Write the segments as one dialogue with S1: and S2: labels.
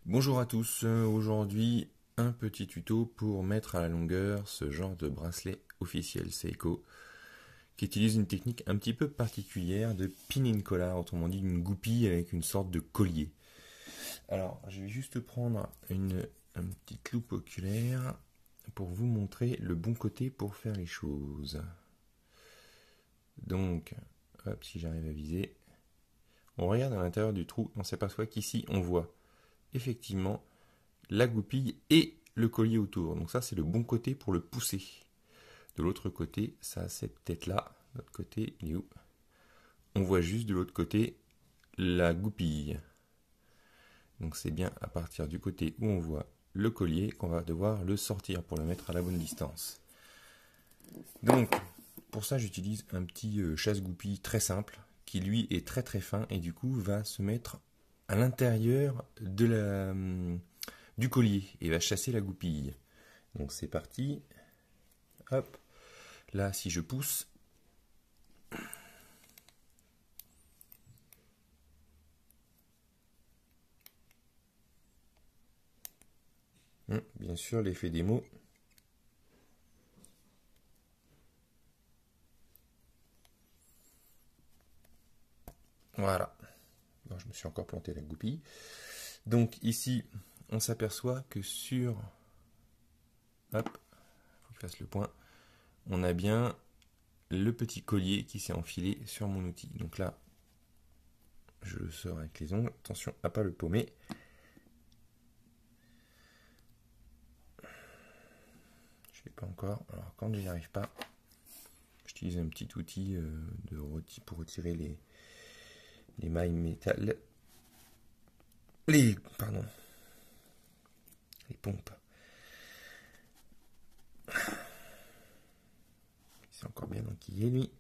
S1: Bonjour à tous, aujourd'hui un petit tuto pour mettre à la longueur ce genre de bracelet officiel Seiko qui utilise une technique un petit peu particulière de pin and collar, autrement dit une goupille avec une sorte de collier. Alors je vais juste prendre une petite loupe oculaire pour vous montrer le bon côté pour faire les choses. Donc, hop, si j'arrive à viser, on regarde à l'intérieur du trou, on s'aperçoit qu'ici on voit effectivement la goupille et le collier autour. Donc ça, c'est le bon côté pour le pousser. De l'autre côté, ça c'est peut-être là. De l'autre côté, il est où? On voit juste de l'autre côté la goupille. Donc c'est bien à partir du côté où on voit le collier qu'on va devoir le sortir pour le mettre à la bonne distance. Donc, pour ça, j'utilise un petit chasse-goupille très simple qui lui est très très fin et du coup va se mettre à l'intérieur du collier et va chasser la goupille. Donc c'est parti. Hop. Là, si je pousse, bien sûr l'effet démo. Voilà. Non, je me suis encore planté la goupille. Donc ici, on s'aperçoit que sur... Hop, faut que je fasse le point. On a bien le petit collier qui s'est enfilé sur mon outil. Donc là, je le sors avec les ongles. Attention à pas le paumer. Je ne fais pas encore. Alors quand je n'y arrive pas, j'utilise un petit outil pour retirer les mailles métal. Les pompes. C'est encore bien enquillé lui.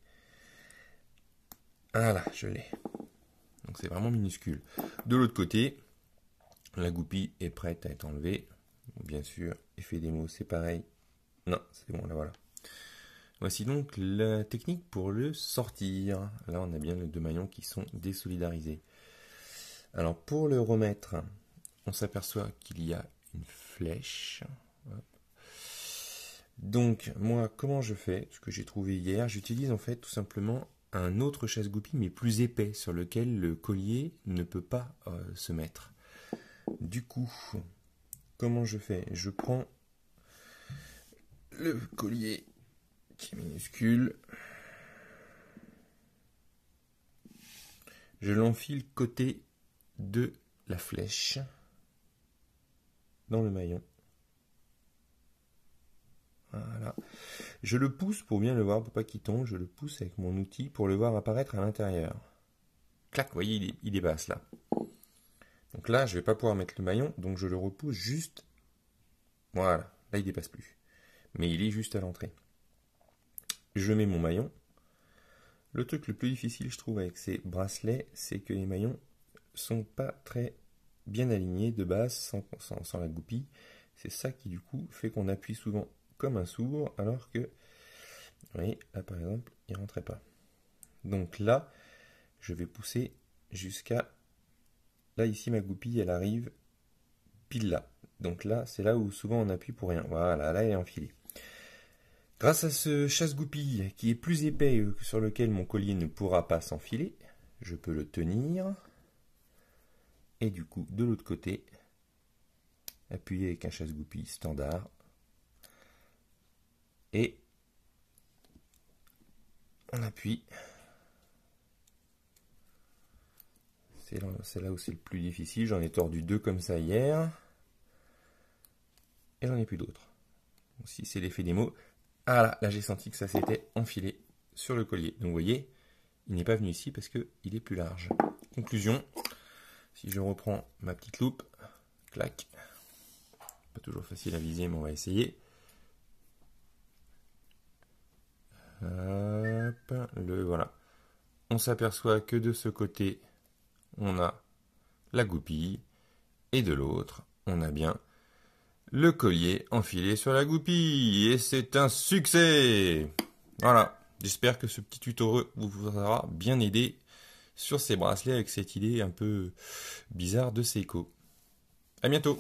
S1: Voilà, je l'ai. Donc c'est vraiment minuscule. De l'autre côté, la goupille est prête à être enlevée. Bien sûr, effet démo, c'est pareil. Non, c'est bon, là voilà. Voici donc la technique pour le sortir. Là, on a bien les deux maillons qui sont désolidarisés. Alors, pour le remettre, on s'aperçoit qu'il y a une flèche. Hop. Donc, moi, comment je fais? Ce que j'ai trouvé hier, j'utilise en fait tout simplement un autre chasse-goupille, mais plus épais, sur lequel le collier ne peut pas se mettre. Du coup, comment je fais? Je prends le collier qui est minuscule. Je l'enfile côté de la flèche dans le maillon. Voilà. Je le pousse pour bien le voir, pour pas qu'il tombe. Je le pousse avec mon outil pour le voir apparaître à l'intérieur. Clac, vous voyez, il dépasse là. Donc là, je vais pas pouvoir mettre le maillon, donc je le repousse juste. Voilà, là il dépasse plus. Mais il est juste à l'entrée. Je mets mon maillon. Le truc le plus difficile, je trouve, avec ces bracelets, c'est que les maillons sont pas très bien alignés de base sans la goupille. C'est ça qui, du coup, fait qu'on appuie souvent comme un sourd, alors que, vous voyez, là par exemple, il ne rentrait pas. Donc là, je vais pousser jusqu'à... Là, ici, ma goupille, elle arrive pile là. Donc là, c'est là où souvent on appuie pour rien. Voilà, là, elle est enfilée. Grâce à ce chasse-goupille qui est plus épais sur lequel mon collier ne pourra pas s'enfiler, je peux le tenir. Et du coup, de l'autre côté, appuyer avec un chasse-goupille standard. Et on appuie. C'est là où c'est le plus difficile. J'en ai tordu deux comme ça hier. Et j'en ai plus d'autres. Si c'est l'effet démo. Ah là j'ai senti que ça s'était enfilé sur le collier. Donc vous voyez, il n'est pas venu ici parce qu'il est plus large. Conclusion, si je reprends ma petite loupe, clac. Pas toujours facile à viser, mais on va essayer. Hop, voilà. On s'aperçoit que de ce côté, on a la goupille, et de l'autre, on a bien le collier enfilé sur la goupille. Et c'est un succès! Voilà, j'espère que ce petit tuto vous aura bien aidé sur ces bracelets avec cette idée un peu bizarre de Seiko. À bientôt.